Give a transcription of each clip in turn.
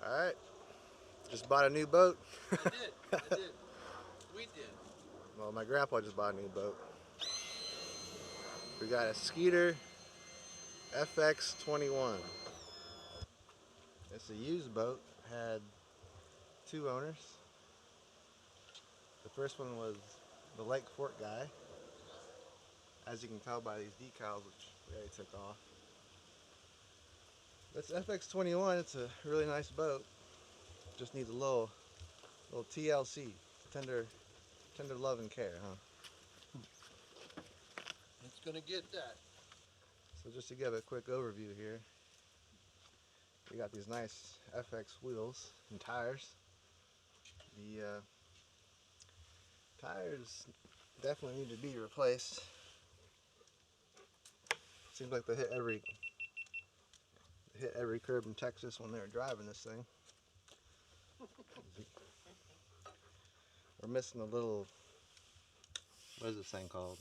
Alright, just bought a new boat. I did. We did. Well, my grandpa just bought a new boat. We got a Skeeter FX21. It's a used boat, had 2 owners. The first one was the Lake Fort guy, as you can tell by these decals, which we already took off. This FX21, it's a really nice boat. Just needs a little TLC, tender love and care, huh? It's gonna get that. So just to give a quick overview here, we got these nice FX wheels and tires. The tires definitely need to be replaced. Seems like they hit every curb in Texas when they were driving this thing. We're missing a little, what is this thing called?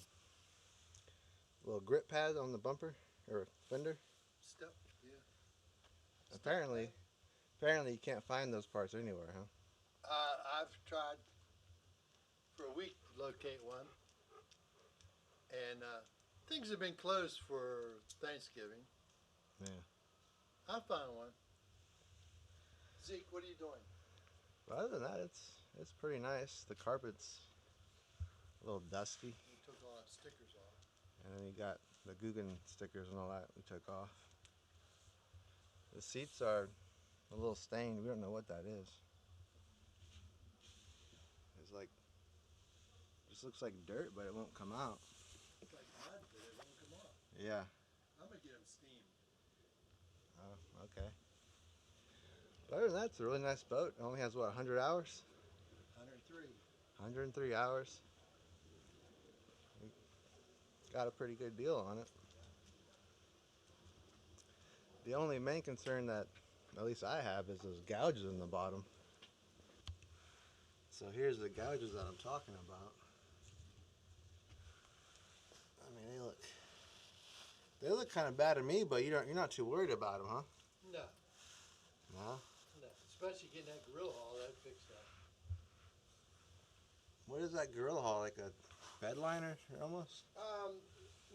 A little grip pad on the bumper or fender. Step, yeah. Apparently you can't find those parts anywhere, huh? I've tried for a week to locate one, and things have been closed for Thanksgiving. Yeah. I found one. Zeke, what are you doing? But other than that, it's pretty nice. The carpet's a little dusty. We took all the stickers off. And then you got the Guggen stickers and all that we took off. The seats are a little stained. We don't know what that is. It's like, just looks like dirt, but it won't come out. It's like mud, but it won't come off. Yeah. I'm gonna get them steamed. Oh, okay. But other than that, it's a really nice boat. It only has, what, 100 hours? 103. 103 hours. We got a pretty good deal on it. The only main concern that, at least I have, is those gouges in the bottom. So here's the gouges that I'm talking about. I mean, they look kind of bad to me, but you're not too worried about them, huh? No. No? No. Especially getting that grill haul, that fixed that. What is that gorilla haul? Like a bed liner, almost?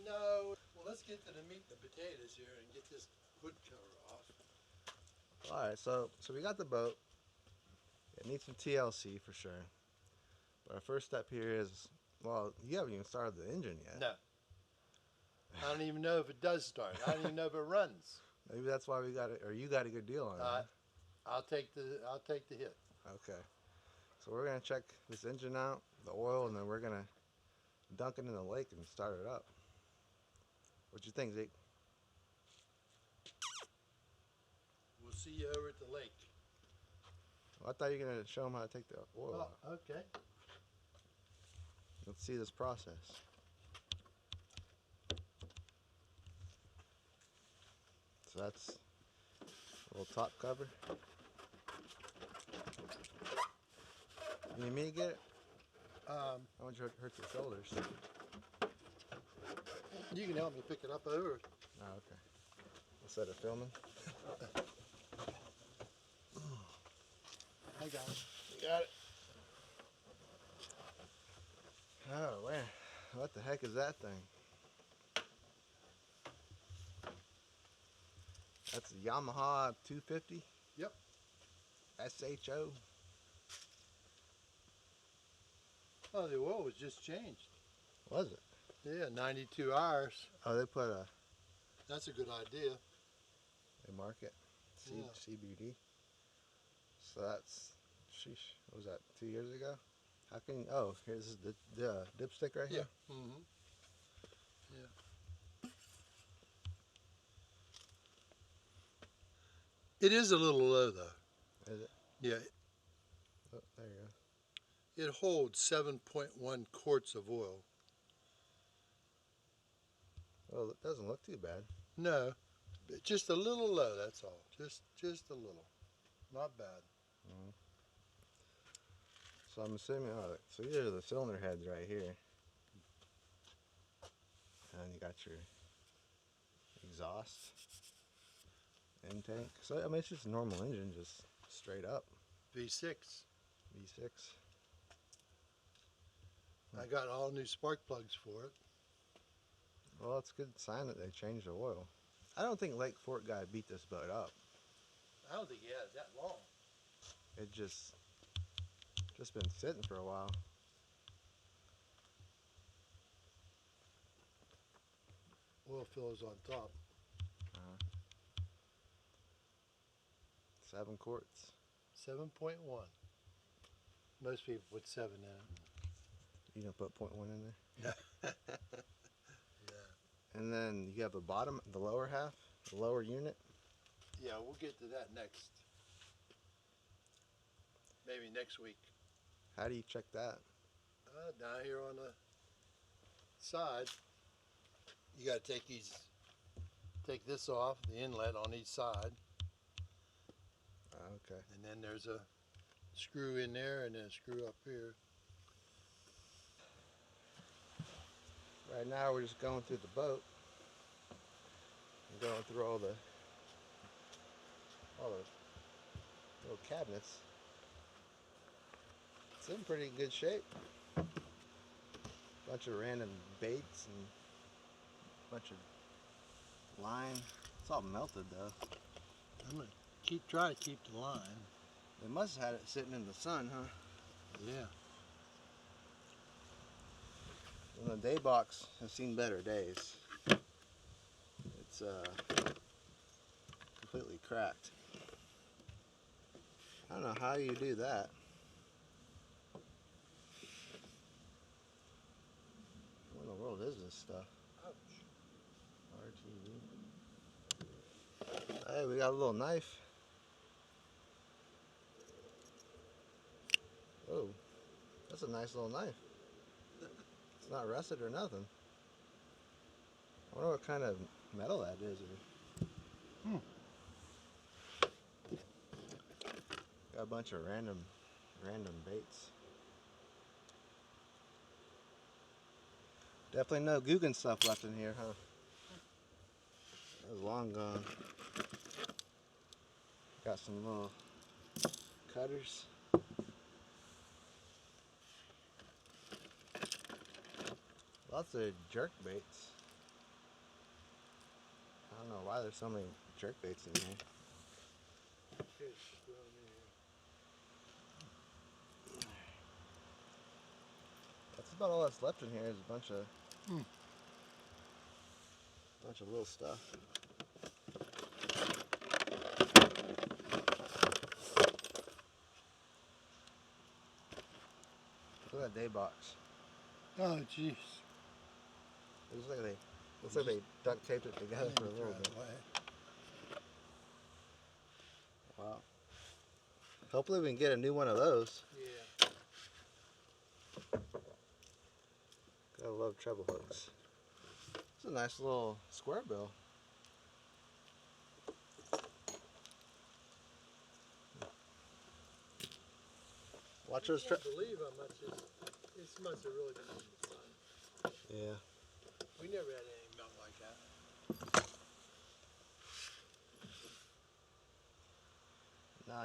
No. Well, let's get to the meat and the potatoes here and get this hood cover off. Alright, so we got the boat. It needs some TLC for sure. But our first step here is, well, you haven't even started the engine yet. No. I don't even know if it does start. I don't even know if it runs. Maybe that's why we got it, or you got a good deal on it. Huh? I'll take the hit. Okay. So we're gonna check this engine out, the oil, and then we're gonna dunk it in the lake and start it up. What you think, Zeke? We'll see you over at the lake. Well, I thought you were gonna show them how to take the oil out. Oh, okay. Let's see this process. So that's a little top cover. You need me to get it? I want you to hurt your shoulders. You can help me pick it up over. Oh, okay. Instead of filming. I got it. You got it. Oh man, what the heck is that thing? That's a Yamaha 250? Yep. SHO? Oh, the oil was just changed. Was it? Yeah, 92 hours. Oh, they put a... That's a good idea. They mark it. Yeah. CBD. So that's... Sheesh. What was that, 2 years ago? How can... Oh, here's the dipstick right here? Yeah. Mm-hmm. Yeah. It is a little low, though. Is it? Yeah. Oh, there you go. It holds 7.1 quarts of oil. Well, it doesn't look too bad. No, just a little low, that's all. Just a little. Not bad. Mm-hmm. So I'm assuming, oh, so these are the cylinder heads right here. And you got your exhaust intake. So, I mean, it's just a normal engine, just Straight up. V6. V6. I got all new spark plugs for it. Well, it's a good sign that they changed the oil. I don't think Lake Fork guy beat this boat up. I don't think he had it that long. It just been sitting for a while. Oil fillers on top. 7 quarts. 7.1. Most people put 7 in it. You gonna put 0.1 in there? Yeah. And then you have the bottom, the lower half, the lower unit. Yeah, we'll get to that next. Maybe next week. How do you check that? Down here on the side, you got to take this off, the inlet on each side. Okay. And then there's a screw in there and then a screw up here. Right now we're just going through the boat. And going through all the little cabinets. It's in pretty good shape. Bunch of random baits and bunch of line. It's all melted though. I'm going to try to keep the line. They must have had it sitting in the sun, huh? Yeah. And the day box has seen better days. It's completely cracked. I don't know how you do that. What in the world is this stuff? Ouch. RTV. Hey, we got a little knife. Oh, that's a nice little knife. It's not rusted or nothing. I wonder what kind of metal that is. Got a bunch of random baits. Definitely no Guggen stuff left in here, huh? That was long gone. Got some little cutters. Lots of jerk baits. I don't know why there's so many jerk baits in here. That's about all that's left in here is a bunch of little stuff. Look at that day box. Oh, jeez. It looks like they duct taped it together for a little bit. Wow. Hopefully we can get a new one of those. Yeah. Gotta love treble hooks. It's a nice little square bill. Watch those. I can't believe how much this must have really been in the sun. Yeah. We never had anything melt like that. Nah,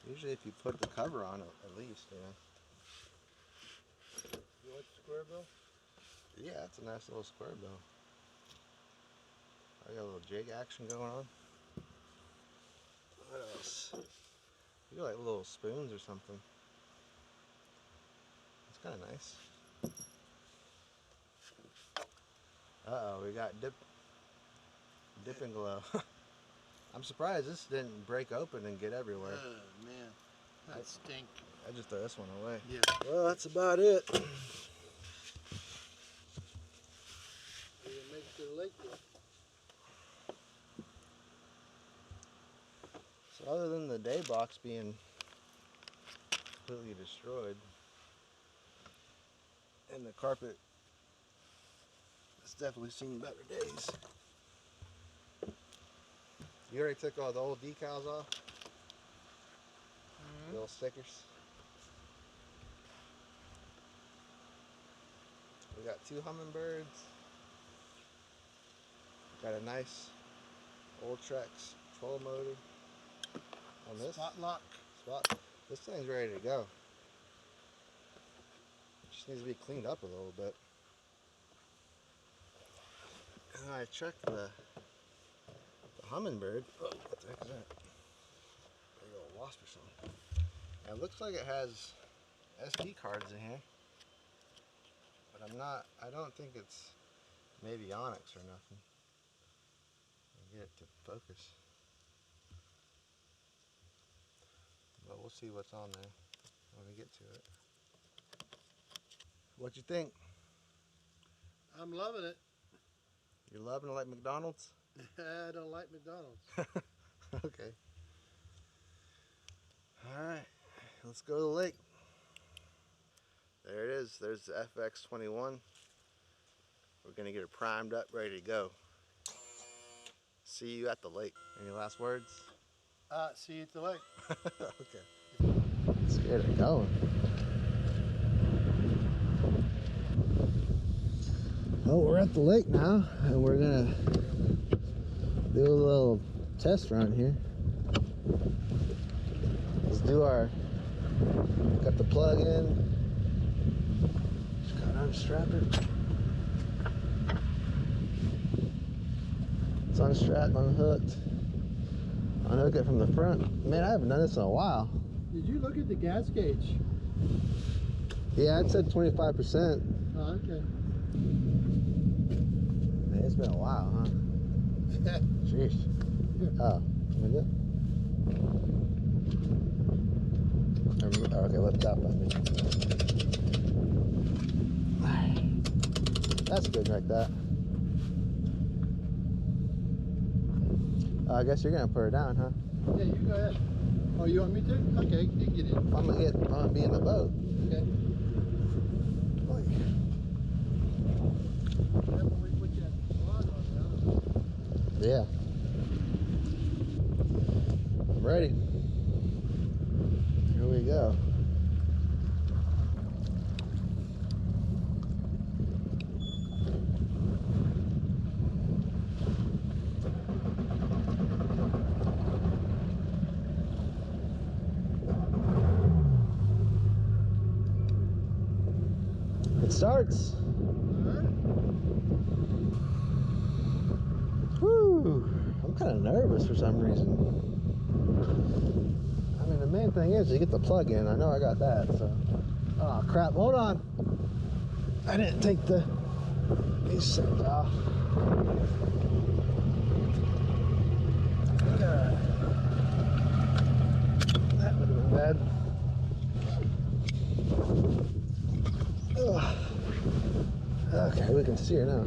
usually if you put the cover on it, at least, you know. You want the square bill? Yeah, it's a nice little square bill. I got a little jig action going on. What else? You got like little spoons or something. It's kind of nice. Uh-oh, we got dip and glow. I'm surprised this didn't break open and get everywhere. Oh, man. That stink. I just threw this one away. Yeah. Well, that's about it. We didn't make it to the lake yet. So other than the day box being completely destroyed, and the carpet, it's definitely seen better days. You already took all the old decals off? The little stickers? We got 2 hummingbirds. Got a nice old Trex control motor on this. Spot lock. This thing's ready to go. Just needs to be cleaned up a little bit. And I checked the Humminbird. Oh, what the heck is that? Big old wasp or something. And it looks like it has SD cards in here. But I don't think it's avionics or nothing. I'll get it to focus. But we'll see what's on there when we get to it. What you think? I'm loving it. You're loving it like McDonald's? I don't like McDonald's. Okay. Alright, let's go to the lake. There it is. There's the FX21. We're going to get it primed up, ready to go. See you at the lake. Any last words? See you at the lake. Okay. Let's get it going. Oh, we're at the lake now, and we're going to do a little test run here. Let's do got the plug in. Just gotta unstrap it. It's unstrapped, unhooked. Unhook it from the front. Man, I haven't done this in a while. Did you look at the gas gauge? Yeah, it said 25%. Oh, okay. Man, it's been a while, huh? Jeez. Oh, is it? Okay, lift up on me. That's good like that. I guess you're gonna put her down, huh? Yeah, you go ahead. Oh, you want me to? Okay, you get in. I'm gonna be in the boat. Okay. Yeah. I'm ready. Here we go. It starts. Whew. I'm kind of nervous for some reason. I mean, the main thing is you get the plug in. I know I got that. So, oh crap! Hold on. I didn't take these things off. That would have been bad. Ugh. Okay, we can see her now.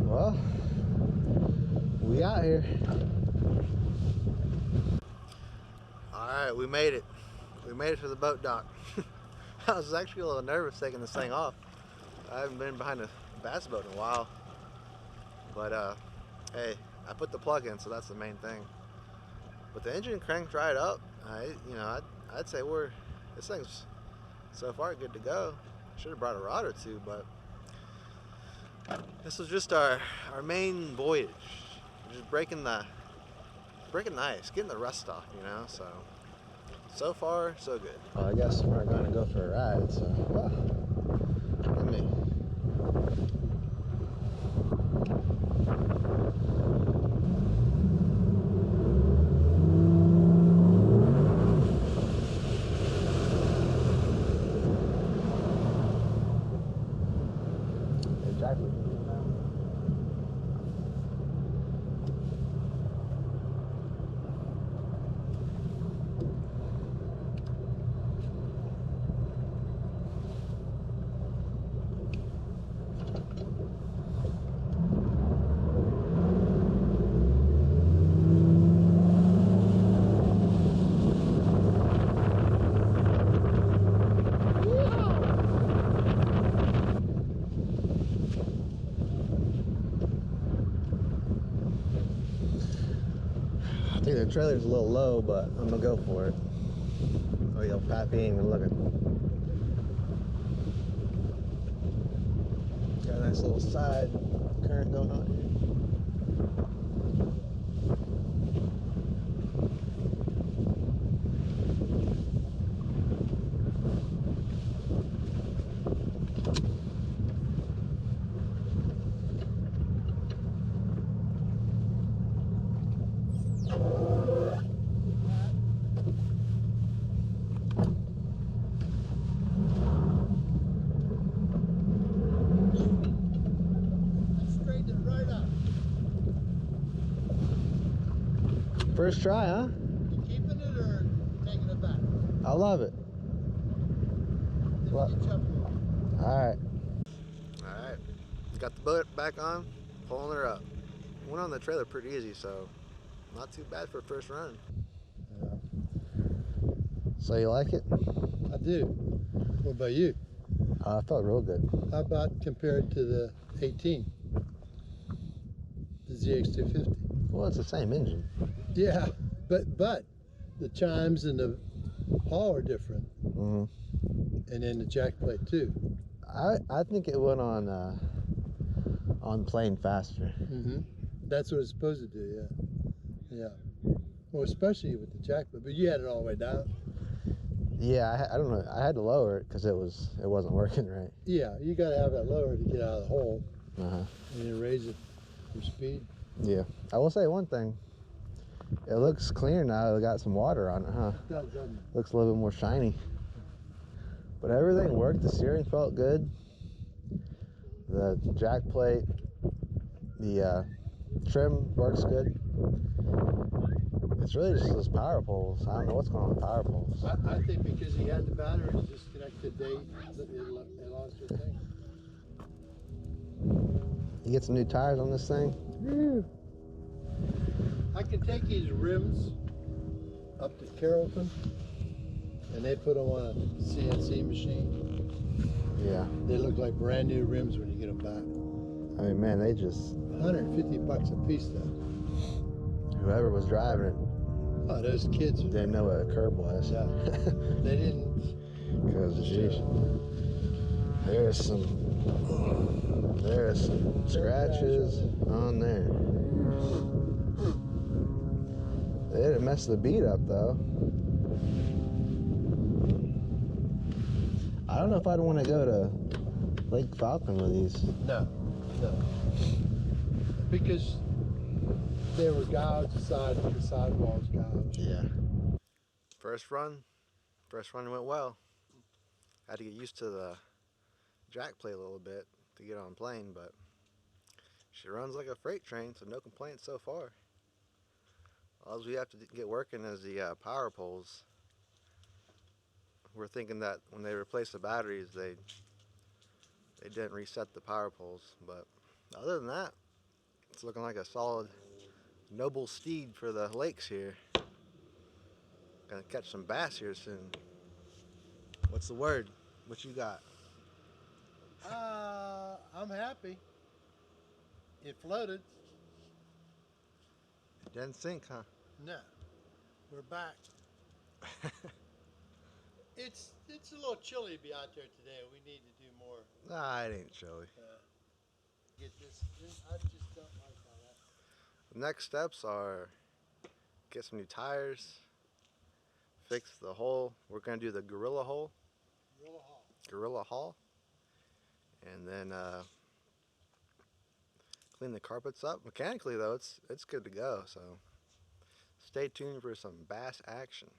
Well, we out here. Alright, we made it. We made it to the boat dock. I was actually a little nervous taking this thing off. I haven't been behind a bass boat in a while. But hey, I put the plug in, so that's the main thing. But the engine cranked right up. I'd say this thing's so far good to go. Should have brought a rod or two, but this was just our main voyage. Just breaking the ice, getting the rust off, so far so good. Well, I guess we're gonna go for a ride, so let me. Exactly. think the trailer's a little low, but I'm gonna go for it. Oh, yo, Pappy ain't even looking. Got a nice little side current going on here. Straighten it right up. First try, huh? You keeping it or taking it back? I love it. Well, Alright. Alright. Got the boat back on, pulling her up. Went on the trailer pretty easy, so not too bad for a first run. Yeah. So you like it? I do. What about you? I felt real good. How about compared to the 18? The ZX250? Well, it's the same engine. Yeah, but the chimes and the hull are different. Mm-hmm. And then the jack plate too. I think it went on plane faster. Mm-hmm. That's what it's supposed to do, yeah. Yeah. Well, especially with the jack plate, but you had it all the way down. Yeah, I don't know. I had to lower it because it wasn't working right. Yeah, you got to have it lower to get out of the hole. Uh-huh. And then raise it for speed. Yeah. I will say one thing. It looks clear now. It got some water on it, huh? It does, doesn't it? Looks a little bit more shiny. But everything worked. The steering felt good. The jack plate, the trim works good. It's really just those power poles. I don't know what's going on with power poles. I think because he had the batteries disconnected, they lost their thing. You get some new tires on this thing? I can take these rims up to Carrollton, and they put them on a CNC machine. Yeah. They look like brand new rims when you get them back. I mean, man, they just... $150 a piece, though. Whoever was driving it Oh, those kids. didn't know what a curb was. Yeah. They didn't. Because, geez, there's some scratches on there. They didn't mess the beat up, though. I don't know if I'd want to go to Lake Falcon with these. No. Because they were gouged, the sidewalls gouged. Yeah. First run went well. Had to get used to the jack plate a little bit to get on plane, but she runs like a freight train, so no complaints so far. All we have to get working is the power poles. We're thinking that when they replaced the batteries, they didn't reset the power poles, but other than that, it's looking like a solid, noble steed for the lakes here. Gonna catch some bass here soon. What's the word? What you got? I'm happy. It floated. It didn't sink, huh? No, we're back. It's a little chilly to be out there today. We need to do more. Nah, it ain't chilly. Get this. I just don't like how that. The next steps are get some new tires, fix the hole. We're gonna do the gorilla hole. Gorilla haul. And then clean the carpets up. Mechanically though, it's good to go. So stay tuned for some bass action.